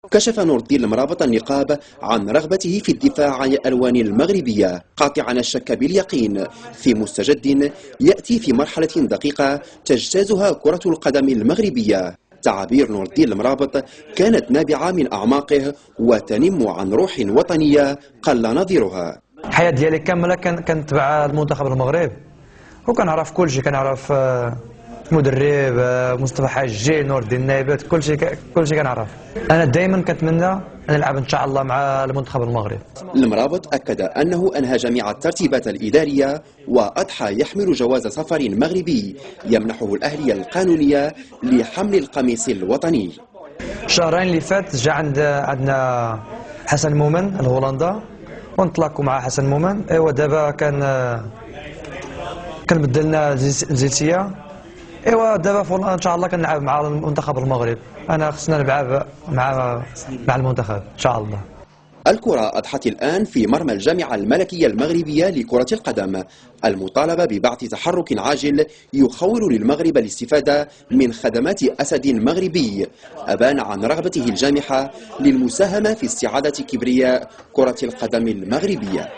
كشف نور الدين المرابط النقاب عن رغبته في الدفاع عن الألوان المغربية، قاطعا الشك باليقين في مستجد يأتي في مرحلة دقيقة تجتازها كرة القدم المغربية. تعابير نور الدين المرابط كانت نابعة من أعماقه وتنم عن روح وطنية قل نظيرها. الحياة ديالي كاملة كنتبع المنتخب المغرب، وكنعرف كل شيء، كنعرف مدرب مصطفى حاجي، نور الدين النايبات، كل شيء كنعرف. انا دائما كنتمنى نلعب ان شاء الله مع المنتخب المغرب. المرابط اكد انه انهى جميع الترتيبات الاداريه واضحى يحمل جواز سفر مغربي يمنحه الاهليه القانونيه لحمل القميص الوطني. الشهرين اللي فات جا عندنا حسن مومن الهولندا ونطلقوا مع حسن مومن. ايوا دابا كان بدلنا الجنسيه. ايوا دابا ان شاء الله كنلعب مع المنتخب المغرب. انا خصنا نلعب مع المنتخب ان شاء الله. الكرة أضحت الآن في مرمى الجامعة الملكية المغربية لكرة القدم، المطالبة ببعث تحرك عاجل يخول للمغرب الاستفادة من خدمات أسد مغربي أبان عن رغبته الجامحة للمساهمة في استعادة كبرياء كرة القدم المغربية.